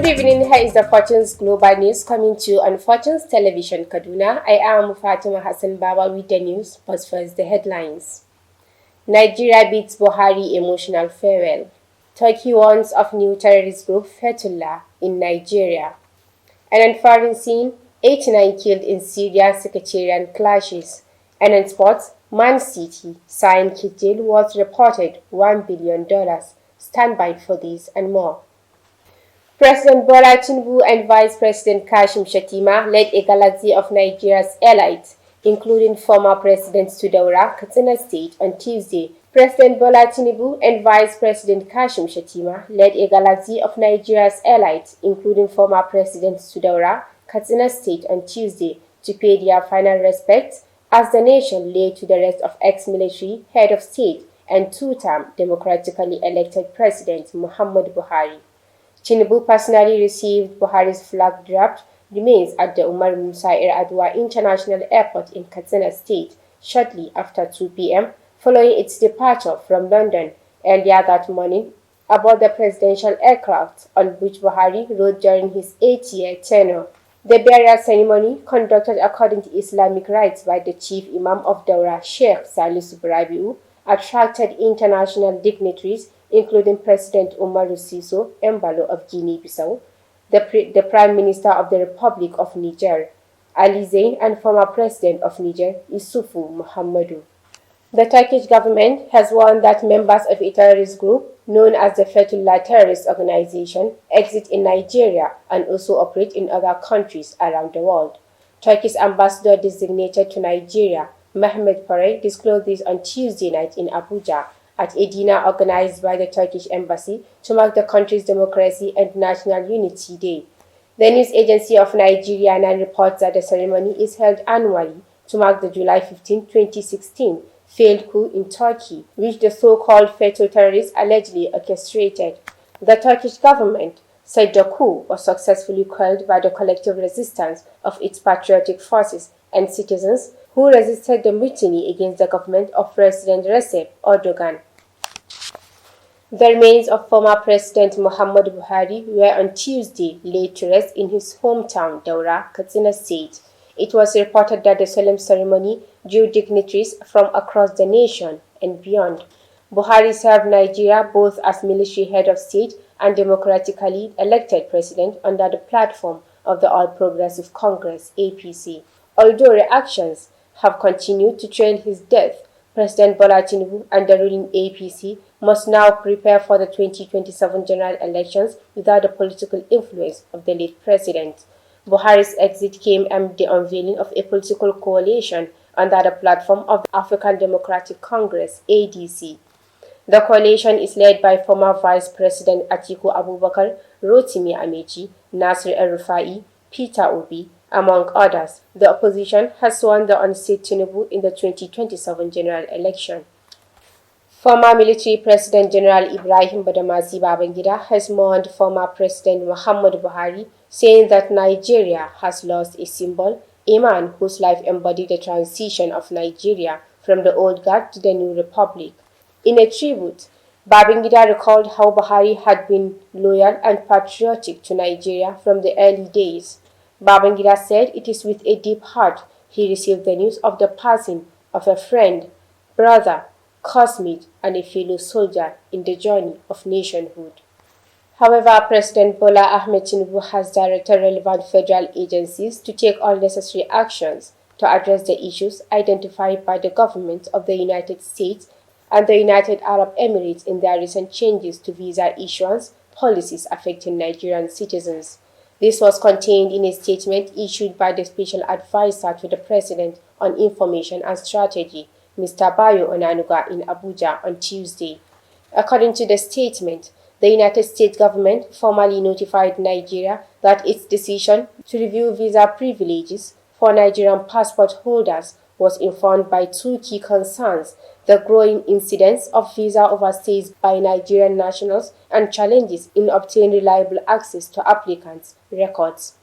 evening, here is the Fortune's Global News coming to you on Fortune's Television Kaduna. I am Fatima Hassan Baba with the news, but first the headlines. Nigeria beats Buhari emotional farewell. Turkey warns of new terrorist group Fethullah in Nigeria. And on foreign scene, 89 killed in Syria sectarian clashes. And in sports, Man City signed kit deal worth reported $1 billion. Stand by for these and more. President Bola Tinubu and Vice President Kashim Shettima led a galaxy of Nigeria's elites, including former President Sudaura, Katsina State, on Tuesday. President Bola Tinubu and Vice President Kashim Shettima led a galaxy of Nigeria's elites, including former President Sudaura, Katsina State, on Tuesday, to pay their final respects as the nation lay to the rest of ex-military head of state and two-term democratically elected President Muhammadu Buhari. Tinubu personally received Buhari's flag-draped remains at the Umar Musa Adwa International Airport in Katsina State shortly after 2 p.m. following its departure from London earlier that morning aboard the presidential aircraft on which Buhari rode during his 8-year tenure. The burial ceremony, conducted according to Islamic rites by the chief imam of Daura, Sheikh Salisu Rabiu, attracted international dignitaries including President Umaru Sissoco Embalo of Guinea-Bissau, the Prime Minister of the Republic of Niger, Ali Zain, and former President of Niger, Issoufou Mahamadou. The Turkish government has warned that members of a terrorist group known as the Fethullah Terrorist Organization exist in Nigeria and also operate in other countries around the world. Turkish ambassador designated to Nigeria, Mehmet Paray, disclosed this on Tuesday night in Abuja at a dinner organized by the Turkish embassy to mark the country's democracy and national unity day. The news agency of Nigeria now reports that the ceremony is held annually to mark the July 15, 2016 failed coup in Turkey, which the so-called Fethullah terrorists allegedly orchestrated. The Turkish government said the coup was successfully quelled by the collective resistance of its patriotic forces and citizens who resisted the mutiny against the government of President Recep Erdogan. The remains of former President Muhammadu Buhari were on Tuesday laid to rest in his hometown, Daura, Katsina State. It was reported that the solemn ceremony drew dignitaries from across the nation and beyond. Buhari served Nigeria both as military head of state and democratically elected president under the platform of the All Progressive Congress (APC). Although reactions have continued to trail his death, President Bola Tinubu and the ruling APC must now prepare for the 2027 general elections without the political influence of the late president. Buhari's exit came amid the unveiling of a political coalition under the platform of the African Democratic Congress (ADC). The coalition is led by former Vice President Atiku Abubakar, Rotimi Amechi, Nasir El-Rufai, Peter Obi, among others. The opposition has sworn the unseat Tinubu in the 2027 general election. Former military President General Ibrahim Badamasi Babangida has mourned former President Muhammadu Buhari, saying that Nigeria has lost a symbol, a man whose life embodied the transition of Nigeria from the old guard to the new republic. In a tribute, Babangida recalled how Buhari had been loyal and patriotic to Nigeria from the early days. Babangida said it is with a deep heart he received the news of the passing of a friend, brother, classmate, and a fellow soldier in the journey of nationhood. However, President Bola Ahmed Tinubu has directed relevant federal agencies to take all necessary actions to address the issues identified by the governments of the United States and the United Arab Emirates in their recent changes to visa issuance policies affecting Nigerian citizens. This was contained in a statement issued by the Special Advisor to the President on Information and Strategy, Mr. Bayo Onanuga, in Abuja on Tuesday. According to the statement, the United States government formally notified Nigeria that its decision to review visa privileges for Nigerian passport holders was informed by two key concerns: the growing incidence of visa overstays by Nigerian nationals and challenges in obtaining reliable access to applicants' records.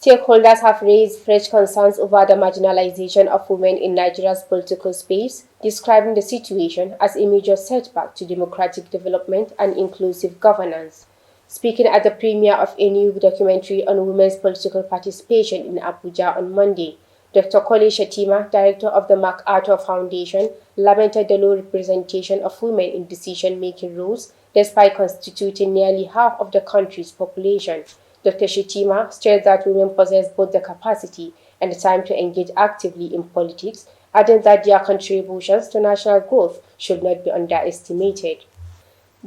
Stakeholders have raised fresh concerns over the marginalization of women in Nigeria's political space, describing the situation as a major setback to democratic development and inclusive governance. Speaking at the premiere of a new documentary on women's political participation in Abuja on Monday, Dr. Fatima, director of the MacArthur Foundation, lamented the low representation of women in decision-making roles despite constituting nearly half of the country's population. Dr. Shetima stressed that women possess both the capacity and the time to engage actively in politics, adding that their contributions to national growth should not be underestimated.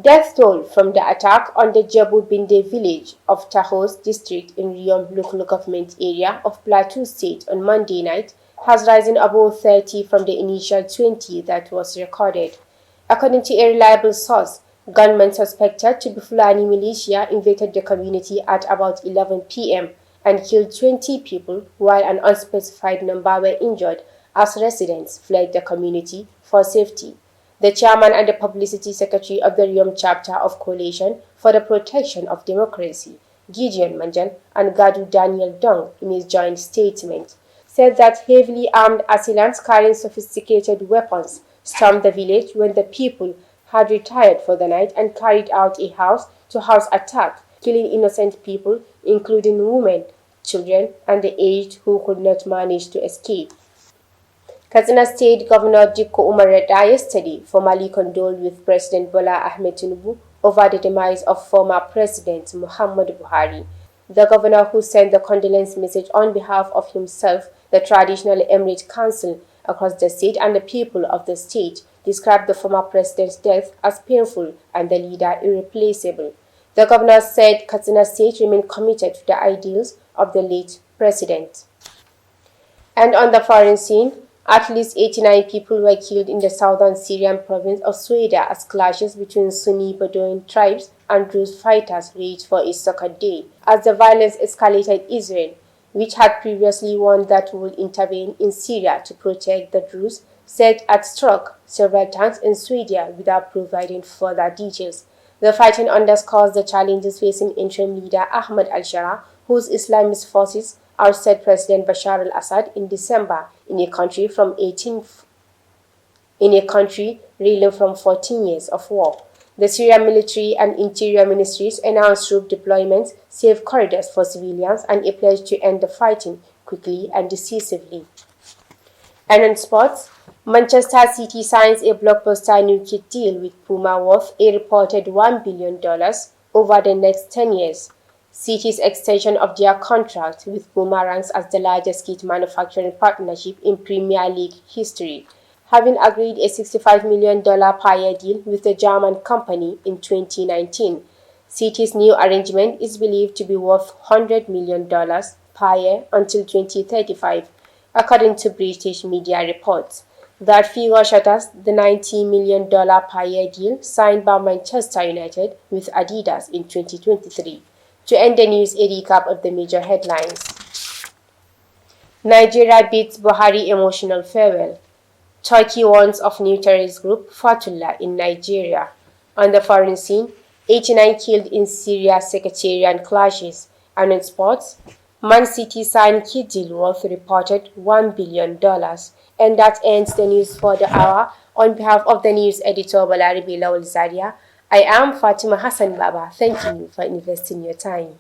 Death toll from the attack on the Jebu Binde village of Tahos district in Riom local government area of Plateau State on Monday night has risen above 30 from the initial 20 that was recorded. According to a reliable source, gunmen suspected to be Fulani militia invaded the community at about 11 p.m. and killed 20 people while an unspecified number were injured as residents fled the community for safety. The chairman and the publicity secretary of the Riom chapter of Coalition for the Protection of Democracy, Gideon Manjan and Gadu Daniel Dong, in his joint statement, said that heavily armed assailants carrying sophisticated weapons stormed the village when the people had retired for the night and carried out a house-to-house attack, killing innocent people, including women, children, and the aged who could not manage to escape. Katsina State Governor Dikko Umar Radda yesterday formally condoled with President Bola Ahmed Tinubu over the demise of former President Muhammadu Buhari. The governor, who sent the condolence message on behalf of himself, the traditional emirate council across the state, and the people of the state, described the former president's death as painful and the leader irreplaceable. The governor said Katsina State remained committed to the ideals of the late president. And on the foreign scene, at least 89 people were killed in the southern Syrian province of Sweda as clashes between Sunni Bedouin tribes and Druze fighters raged for a second day. As the violence escalated, Israel, which had previously warned that it would intervene in Syria to protect the Druze, said it struck several times in Sweden without providing further details. The fighting underscores the challenges facing interim leader Ahmed al-Shara, whose Islamist forces ousted President Bashar al-Assad in December in a country reeling from 14 years of war. The Syrian military and interior ministries announced troop deployments, safe corridors for civilians, and a pledge to end the fighting quickly and decisively. And in sports, Manchester City signs a blockbuster new kit deal with Puma worth a reported $1 billion over the next 10 years. City's extension of their contract with Puma ranks as the largest kit manufacturing partnership in Premier League history, having agreed a $65 million per year deal with the German company in 2019. City's new arrangement is believed to be worth $100 million per year until 2035, according to British media reports. That figure shatters the $90 million per year deal signed by Manchester United with Adidas in 2023. To end the news, a recap of the major headlines. Nigeria beats Buhari emotional farewell. Turkey warns of new terrorist group Fatullah in Nigeria. On the foreign scene, 89 killed in Syria sectarian clashes. And in sports, Man City signed key deal worth reported $1 billion. And that ends the news for the hour. On behalf of the news editor Balaribe Lawal Zaria, I am Fatima Hassan Baba, thanking you for investing your time.